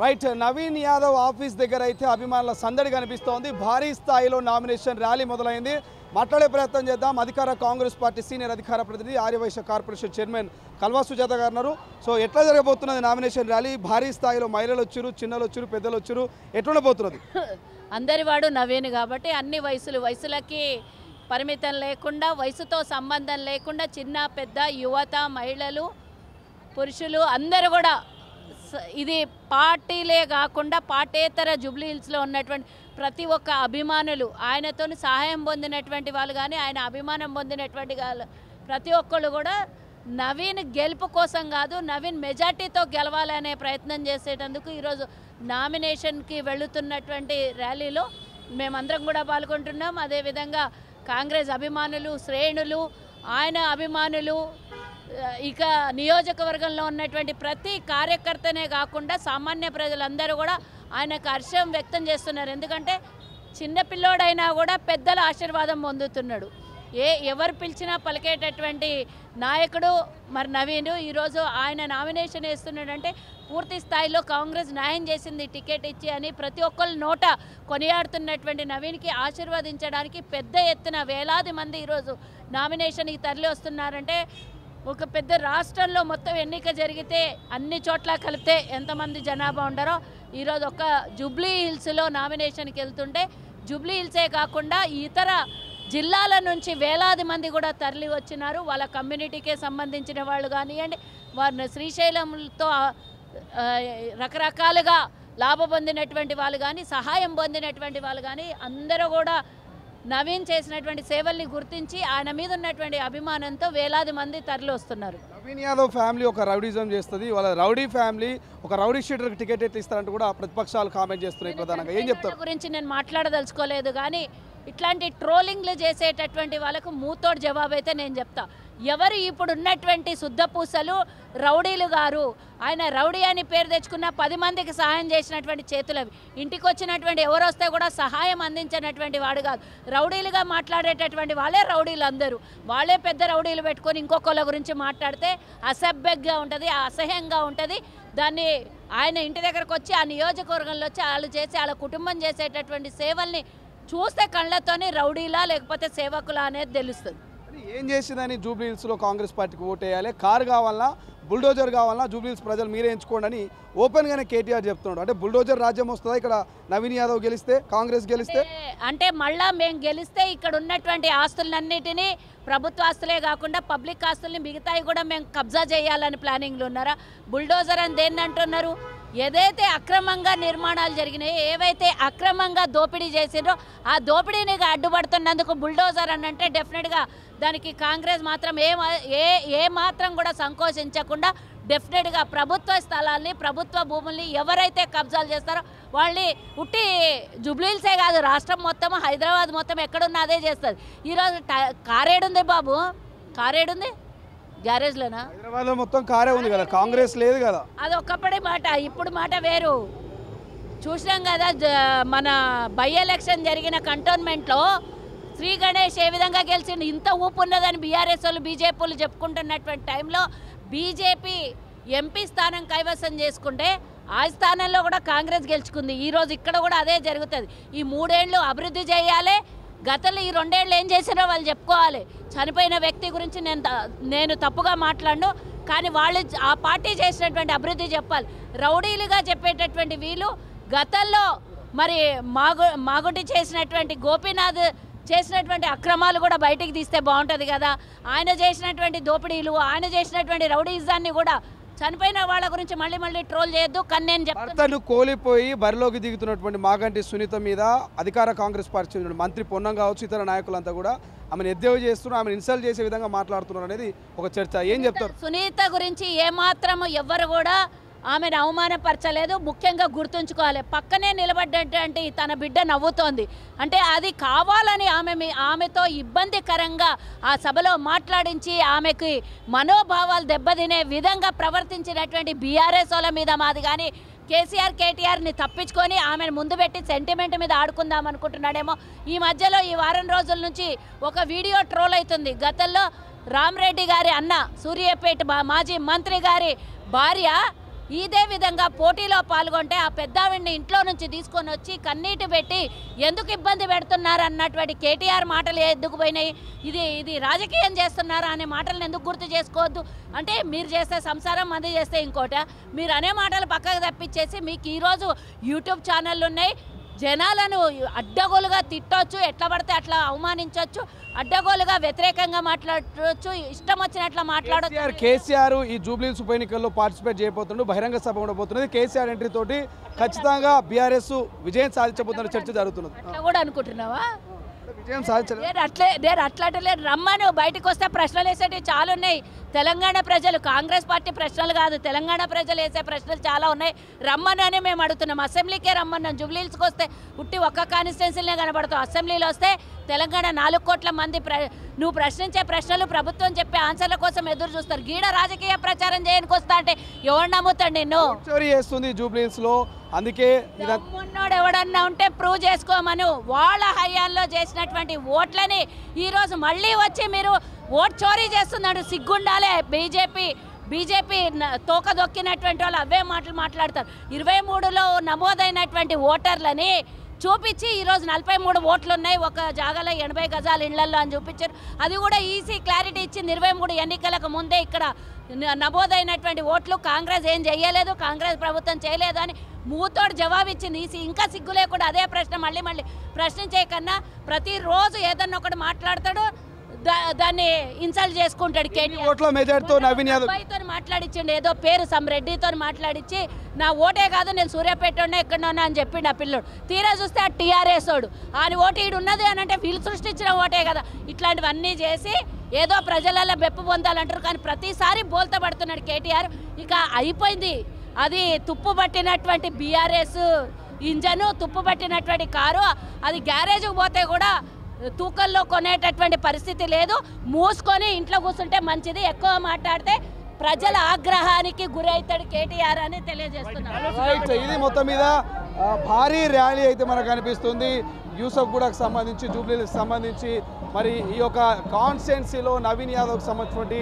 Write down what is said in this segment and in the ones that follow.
Right Naveen Yadav office దగ్గర అయితే అభిమానుల సందడి కనిపిస్తోంది. భారీ స్థాయిలో నామినేషన్ ర్యాలీ మొదలైంది. మాట్లాడే ప్రయత్నం చేద్దాం. అధికార కాంగ్రెస్ పార్టీ సీనియర్ అధికార ప్రతినిధి ఆర్యవైశ్య కార్పొరేషన్ చైర్మన్ కల్వా సుజాత గారు ఉన్నారు. సో ఎట్లా జరగబోతున్నది నామినేషన్ ర్యాలీ? భారీ స్థాయిలో మహిళలు వచ్చారు, చిన్నలు వచ్చారు, పెద్దలు వచ్చారు. ఎట్లుండబోతున్నది? అందరి వాడు నవీన్ కాబట్టి అన్ని వయసులకి పరిమితం లేకుండా, వయసుతో సంబంధం లేకుండా చిన్న పెద్ద యువత మహిళలు పురుషులు అందరూ కూడా ఇది పార్టీలే కాకుండా పార్టీయేతర జూబ్లీ హిల్స్లో ఉన్నటువంటి ప్రతి ఒక్క అభిమానులు ఆయనతో సహాయం పొందినటువంటి వాళ్ళు కానీ ఆయన అభిమానం పొందినటువంటి వాళ్ళు ప్రతి ఒక్కళ్ళు కూడా నవీన్ గెలుపు కోసం కాదు, నవీన్ మెజార్టీతో గెలవాలనే ప్రయత్నం చేసేటందుకు ఈరోజు నామినేషన్కి వెళుతున్నటువంటి ర్యాలీలో మేమందరం కూడా పాల్గొంటున్నాం. అదేవిధంగా కాంగ్రెస్ అభిమానులు, శ్రేణులు, ఆయన అభిమానులు, ఇక నియోజకవర్గంలో ఉన్నటువంటి ప్రతి కార్యకర్తనే కాకుండా సామాన్య ప్రజలందరూ కూడా ఆయనకు హర్షం వ్యక్తం చేస్తున్నారు. ఎందుకంటే చిన్నపిల్లోడైనా కూడా పెద్దల ఆశీర్వాదం పొందుతున్నాడు. ఎవరు పిలిచినా పలికేటటువంటి నాయకుడు మరి నవీన్. ఈరోజు ఆయన నామినేషన్ వేస్తున్నాడంటే పూర్తి స్థాయిలో కాంగ్రెస్ న్యాయం చేసింది టికెట్ ఇచ్చి అని ప్రతి ఒక్కరి నోట కొనియాడుతున్నటువంటి నవీన్కి ఆశీర్వదించడానికి పెద్ద ఎత్తున వేలాది మంది ఈరోజు నామినేషన్కి తరలి వస్తున్నారంటే ఒక పెద్ద రాష్ట్రంలో మొత్తం ఎన్నిక జరిగితే అన్ని చోట్ల కలిపితే ఎంతమంది జనాభా ఉండరో ఈరోజు ఒక జూబ్లీ హిల్స్లో నామినేషన్కి వెళ్తుంటే జూబ్లీ హిల్సే కాకుండా ఇతర జిల్లాల నుంచి వేలాది మంది కూడా తరలి వచ్చినారు. వాళ్ళ కమ్యూనిటీకే సంబంధించిన వాళ్ళు కానివ్వండి, వారిని శ్రీశైలంతో రకరకాలుగా లాభ పొందినటువంటి వాళ్ళు కానీ, సహాయం పొందినటువంటి వాళ్ళు కానీ అందరూ కూడా నవీన్ చేసినటువంటి సేవల్ని గుర్తించి ఆయన మీద ఉన్నటువంటి అభిమానంతో వేలాది మంది తరలి వస్తున్నారు. నవీన్ యాదవ్ ఫ్యామిలీ ఒక రౌడీజం చేస్తుంది. వాళ్ళ రౌడీ ఫ్యామిలీ ఒక రౌడీ షీటర్కి టికెట్ ఎట్లా ఇస్తారంటూ కూడా ప్రతిపక్షాలు కామెంట్ చేస్తున్నాయి. ప్రధానంగా ఏం చెప్తారు గురించి నేను మాట్లాడదలుచుకోలేదు, కానీ ఇట్లాంటి ట్రోలింగ్లు చేసేటటువంటి వాళ్ళకు మూతోడు జవాబు అయితే నేను చెప్తా. ఎవరు ఇప్పుడు ఉన్నటువంటి శుద్ధపూసలు రౌడీలు గారు, ఆయన రౌడీ అని పేరు తెచ్చుకున్న 10 మందికి సహాయం చేసినటువంటి చేతులవి. ఇంటికి వచ్చినటువంటి ఎవరు వస్తే కూడా సహాయం అందించినటువంటి వాడు కాదు. రౌడీలుగా మాట్లాడేటటువంటి వాళ్ళే రౌడీలు అందరూ. వాళ్ళే పెద్ద రౌడీలు పెట్టుకొని ఇంకొకళ్ళ గురించి మాట్లాడితే అసభ్యంగా ఉంటుంది, అసహ్యంగా ఉంటుంది. దాన్ని ఆయన ఇంటి దగ్గరకు వచ్చి ఆ నియోజకవర్గంలో వచ్చి వాళ్ళు చేసి వాళ్ళ కుటుంబం చేసేటటువంటి సేవల్ని చూస్తే కళ్ళతోనే రౌడీలా లేకపోతే సేవకులా అనేది తెలుస్తుంది. ఏం చేసిందని జూబ్లీ హిల్స్లో కాంగ్రెస్ పార్టీకి ఓటు వేయాలి, కారు కావాలన్నా బుల్డోజర్ కావాలన్నా జూబ్లీ హిల్స్ ప్రజలు మీరే ఎంచుకోండి అని ఓపెన్గానే కేటీఆర్ చెప్తున్నాడు. అంటే బుల్డోజర్ రాజ్యం వస్తుందా ఇక్కడ నవీన్ యాదవ్ గెలిస్తే, కాంగ్రెస్ గెలిస్తే? అంటే మళ్ళా మేము గెలిస్తే ఇక్కడ ఉన్నటువంటి ఆస్తులన్నిటినీ ప్రభుత్వ ఆస్తులే కాకుండా పబ్లిక్ ఆస్తుల్ని మిగతాయి కూడా మేము కబ్జా చేయాలని ప్లానింగ్లు ఉన్నారా? బుల్డోజర్ అని దేన్ని అంటున్నారు? ఏదైతే అక్రమంగా నిర్మాణాలు జరిగినాయో, ఏవైతే అక్రమంగా దోపిడీ చేసిండ్రో ఆ దోపిడీని అడ్డుపడుతున్నందుకు బుల్డోజర్ అని అంటే డెఫినెట్గా దానికి కాంగ్రెస్ మాత్రం ఏ మాత్రం కూడా సంకోచించకుండా డెఫినెట్గా ప్రభుత్వ స్థలాల్ని, ప్రభుత్వ భూముల్ని ఎవరైతే కబ్జాలు చేస్తారో వాళ్ళని ఉట్టి జూబ్లీ హిల్సే కాదు రాష్ట్రం మొత్తం, హైదరాబాద్ మొత్తం ఎక్కడున్నా అదే చేస్తుంది. ఈరోజు కారేడుంది బాబు, కారేడుంది గ్యారేజ్లోనా? హైదరాబాద్లో మొత్తం కారే ఉంది కదా, కాంగ్రెస్ లేదు కదా. అది ఒకప్పటి మాట, ఇప్పుడు మాట వేరు. చూసినాం కదా మన బై ఎలక్షన్ జరిగిన కంటోన్మెంట్లో శ్రీ గణేష్ ఏ విధంగా గెలిచిండు. ఇంత ఊపు ఉన్నదని బీఆర్ఎస్ వాళ్ళు బీజేపీ వాళ్ళు చెప్పుకుంటున్నటువంటి టైంలో బీజేపీ ఎంపీ స్థానం కైవసం చేసుకుంటే ఆ స్థానంలో కూడా కాంగ్రెస్ గెలుచుకుంది. ఈరోజు ఇక్కడ కూడా అదే జరుగుతుంది. ఈ 3 ఏళ్ళు అభివృద్ధి చేయాలి. గతంలో ఈ 2 ఏళ్ళు ఏం చేసినో వాళ్ళు చెప్పుకోవాలి. చనిపోయిన వ్యక్తి గురించి నేను తప్పుగా మాట్లాడను, కానీ వాళ్ళు ఆ పార్టీ చేసినటువంటి అభివృద్ధి చెప్పాలి. రౌడీలుగా చెప్పేటటువంటి వీళ్ళు గతంలో మరి మాగుంటి చేసినటువంటి గోపీనాథ్ చేసినటువంటి అక్రమాలు కూడా బయటికి తీస్తే బాగుంటుంది కదా. ఆయన చేసినటువంటి దోపిడీలు, ఆయన చేసినటువంటి రౌడీజాన్ని కూడా చనిపోయిన వాళ్ళ గురించి మళ్ళీ ట్రోల్ చేయొద్దు. కానీ నేను చెప్తాను, కోల్పోయి బరిలోకి దిగుతున్నటువంటి మాగంటి సునీత మీద అధికార కాంగ్రెస్ పార్టీ మంత్రి పొన్నం కావచ్చు, ఇతర నాయకులంతా కూడా ఆమెను ఎద్దేవా చేస్తున్నారు, ఆమెను ఇన్సల్ట్ చేసే విధంగా మాట్లాడుతున్నారు అనేది ఒక చర్చ. ఏం చెప్తారు? సునీత గురించి ఏమాత్రం ఎవ్వరు కూడా ఆమెను అవమానపరచలేదు. ముఖ్యంగా గుర్తుంచుకోవాలి, పక్కనే నిలబడ్డటువంటి తన బిడ్డ నవ్వుతోంది అంటే అది కావాలని ఆమెతో ఇబ్బందికరంగా ఆ సభలో మాట్లాడించి ఆమెకి మనోభావాలు దెబ్బతినే విధంగా ప్రవర్తించినటువంటి బీఆర్ఎస్ వాళ్ళ మీద మాది కానీ కేటీఆర్ని తప్పించుకొని ఆమెను ముందు పెట్టి సెంటిమెంట్ మీద ఆడుకుందాం అనుకుంటున్నాడేమో. ఈ మధ్యలో ఈ వారం రోజుల నుంచి ఒక వీడియో ట్రోల్ అవుతుంది. గతంలో రామరెడ్డి గారి అన్న సూర్యాపేట మాజీ మంత్రి గారి భార్య ఇదే విధంగా పోటీలో పాల్గొంటే ఆ పెద్దావిడిని ఇంట్లో నుంచి తీసుకొని వచ్చి కన్నీటి పెట్టి ఎందుకు ఇబ్బంది పెడుతున్నారు అన్నటువంటి కేటీఆర్ మాటలు ఎందుకు పోయినాయి, ఇది రాజకీయం చేస్తున్నారా అనే మాటలను ఎందుకు గుర్తు చేసుకోవద్దు. అంటే మీరు చేస్తే సంసారం, మంది చేస్తే ఇంకోట. మీరు అనే మాటలు పక్కకు తప్పించేసి మీకు ఈరోజు యూట్యూబ్ ఛానళ్ళు ఉన్నాయి, జనాలను అడ్డగోలుగా తిట్టొచ్చు, ఎట్లా పడితే అట్లా అవమానించవచ్చు, అడ్డగోలుగా వ్యతిరేకంగా మాట్లాడవచ్చు, ఇష్టం వచ్చినట్లు మాట్లాడచ్చు. కేసీఆర్ ఈ జూబ్లీహిల్స్ ఉప ఎన్నికల్లో పార్టిసిపేట్ చేయబోతున్నాడు, బహిరంగ సభ ఉండబోతున్నది. కేసీఆర్ ఎంట్రీ తోటి ఖచ్చితంగా బీఆర్ఎస్ విజయం సాధించబోతున్న చర్చ జరుగుతున్నది. అట్లా కూడా అనుకుంటున్నావా? విజయం సాధించలేదు. నేను అట్లాంటి రమ్మను, బయటకు వస్తే ప్రశ్నలు వేసేటివి చాలా ఉన్నాయి. తెలంగాణ ప్రజలు, కాంగ్రెస్ పార్టీ ప్రశ్నలు కాదు, తెలంగాణ ప్రజలు వేసే ప్రశ్నలు చాలా ఉన్నాయి. రమ్మను అని మేము అడుగుతున్నాం. అసెంబ్లీకే రమ్మన్నాం. జూబ్లీహిల్స్కి వస్తే ఉట్టి ఒక్క కాన్స్టిట్యున్సీలనే కనబడతాం. అసెంబ్లీలో వస్తే తెలంగాణ 4 కోట్ల మంది నువ్వు ప్రశ్నించే ప్రశ్నలు ప్రభుత్వం చెప్పే ఆన్సర్ల కోసం ఎదురు చూస్తారు. గీడ రాజకీయ ప్రచారం చేయడానికి వస్తా అంటే ఎవరు నమ్ముతాడు నిన్ను? చోరీ చేస్తుంది జూబ్లీహిల్స్ లో. అందుకే ఉన్నోడు ఎవడన్నా ఉంటే ప్రూవ్ చేసుకోమను. వాళ్ళ హయాంలో చేసినటువంటి ఓట్లని ఈరోజు మళ్ళీ వచ్చి మీరు ఓట్ చోరీ చేస్తున్నాడు. సిగ్గుండాలే. బీజేపీ తోక దొక్కినటువంటి వాళ్ళు అవే మాటలు మాట్లాడతారు. 23లో నమోదైనటువంటి ఓటర్లని చూపించి ఈరోజు 43 ఓట్లు ఉన్నాయి, ఒక జాగాలో 80 గజాల ఇళ్లలో అని చూపించారు. అది కూడా ఈసీ క్లారిటీ ఇచ్చింది. 23 ఎన్నికలకు ముందే ఇక్కడ నమోదైనటువంటి ఓట్లు కాంగ్రెస్ ఏం చేయలేదు, కాంగ్రెస్ ప్రభుత్వం చేయలేదు అని మూతోడు జవాబు ఇచ్చింది ఈసీ. ఇంకా సిగ్గు లేకుండా అదే ప్రశ్న మళ్ళీ ప్రశ్నించే కన్నా ప్రతిరోజు ఏదన్నా ఒకటి మాట్లాడతాడు, దాన్ని ఇన్సల్ట్ చేసుకుంటాడు. ఓట్ల మెజార్టీతో నవీన్ యాదవ్ మాట్లాడిచ్చిండు, ఏదో పేరు రెడ్డితో మాట్లాడిచ్చి నా ఓటే కాదు నేను సూర్యాపేట ఎక్కడన్నా అని చెప్పిండు ఆ పిల్లడు. తీరా చూస్తే ఆ టీఆర్ఎస్ ఓడు ఆయన ఓటు ఈడు ఉన్నది అని అంటే వీళ్ళు సృష్టించిన ఓటే కదా. ఇట్లాంటివన్నీ చేసి ఏదో ప్రజలలో బెప్పు పొందాలంటారు, కానీ ప్రతిసారి బోల్తా పడుతున్నాడు కేటీఆర్. ఇక అయిపోయింది. అది తుప్పు పట్టినటువంటి బీఆర్ఎస్ ఇంజను, తుప్పు పట్టినటువంటి కారు. అది గ్యారేజ్కి పోతే కూడా తూకల్లో కొనేటటువంటి పరిస్థితి లేదు. మూసుకొని ఇంట్లో కూర్చుంటే మంచిది. ఎక్కువ మాట్లాడితే ప్రజల ఆగ్రహానికి గురవుతాడు కేటీఆర్ అని తెలియజేస్తున్నారు. ఇది మొత్తం మీద భారీ ర్యాలీ అయితే మనకు కనిపిస్తుంది. యూసఫ్ గూడకు సంబంధించి, జూబ్లీహిల్స్కి సంబంధించి మరి ఈ యొక్క కాన్స్టిట్యున్సీలో నవీన్ యాదవ్కి సంబంధించినటువంటి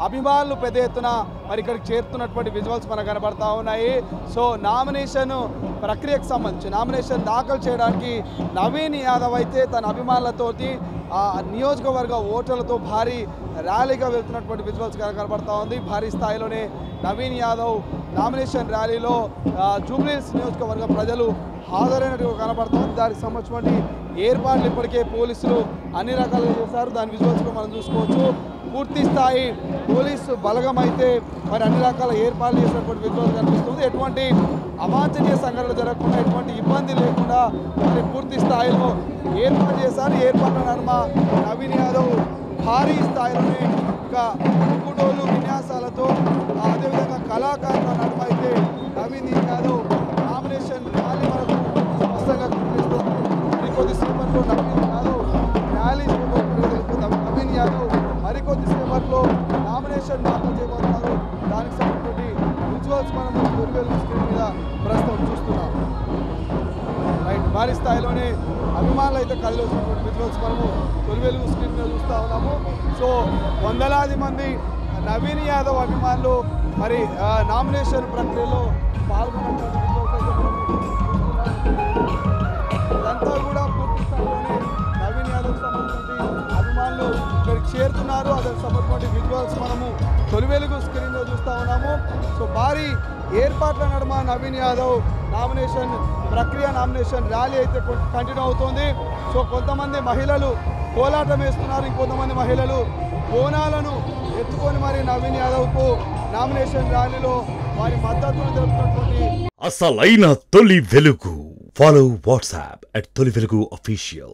అభిమానులు పెద్ద ఎత్తున మరి ఇక్కడికి చేరుతున్నటువంటి విజువల్స్ మనకు కనబడతా ఉన్నాయి. సో నామినేషన్ ప్రక్రియకు సంబంధించి నామినేషన్ దాఖలు చేయడానికి నవీన్ యాదవ్ అయితే తన అభిమానులతోటి నియోజకవర్గ ఓటర్లతో భారీ ర్యాలీగా వెళ్తున్నటువంటి విజువల్స్ కనబడతా ఉంది. భారీ స్థాయిలోనే నవీన్ యాదవ్ నామినేషన్ ర్యాలీలో జూబ్లీహిల్స్ నియోజకవర్గ ప్రజలు హాజరైనట్టుగా కనబడుతుంది. దానికి సంబంధించినటువంటి ఏర్పాట్లు ఇప్పటికే పోలీసులు అన్ని రకాలుగా చేశారు. దాని విజువల్స్లో మనం చూసుకోవచ్చు. పూర్తి స్థాయి పోలీసు బలగం అయితే మరి అన్ని రకాల ఏర్పాట్లు చేసినటువంటి విజువల్స్ కనిపిస్తుంది. ఎటువంటి అవాంఛనీయ సంఘటనలు జరగకుండా, ఎటువంటి ఇబ్బంది లేకుండా మరి పూర్తి స్థాయిలో ఏర్పాటు చేశారు. ఏర్పాట్ల నడుమ నవీన్ యాదవ్ భారీ స్థాయిలోనే ఇంకా కుకుడోలు విన్యాసాలతో అదేవిధంగా కళాకారుల నడుమ అయితే నవీన్ యాదవ్ నామినేషన్ ర్యాలీ మనకు స్పష్టంగా కనిపిస్తుంది. మరికొద్దిసేపట్లో నవీన్ యాదవ్ ర్యాలీ నవీన్ యాదవ్ మరికొద్దిసేపట్లో నామినేషన్ దాఖలు చేయబోతున్నారు. దానికి సంబంధించి విజువల్స్ మనము తొలివెలుగు స్క్రీన్ మీద ప్రస్తుతం చూస్తున్నాం. రైట్, భారీ స్థాయిలోనే అభిమానులు అయితే కదిలి వచ్చినటువంటి విజువల్స్ మనము తొలివెలుగు స్క్రీన్ మీద చూస్తూ ఉన్నాము. సో వందలాది మంది నవీన్ యాదవ్ అభిమానులు మరి నామినేషన్ ప్రక్రియలో పాల్గొన్నటువంటి ఇదంతా కూడా పూర్తి స్థాయిలోనే నవీన్ యాదవ్ సంబంధించిన అభిమానులు ఇక్కడికి చేరుతున్నారు. అదకు సంబంధించిన విజువల్స్ మనము తొలివెలుగు స్క్రీన్లో చూస్తూ ఉన్నాము. సో భారీ ఏర్పాట్ల నడుమ నవీన్ యాదవ్ నామినేషన్ ప్రక్రియ, నామినేషన్ ర్యాలీ అయితే కంటిన్యూ అవుతుంది. సో కొంతమంది మహిళలు కోలాటం వేస్తున్నారు, ఇంకొంతమంది మహిళలు బోనాలను ఎత్తుకొని మరి నవీన్ యాదవ్కు నామినేషన్ ర్యాలీలో వారి మద్దతును తెలుపుతున్నటువంటి అసలైన తొలి వెలుగు. ఫాలో వాట్సాప్ @తొలి వెలుగు official.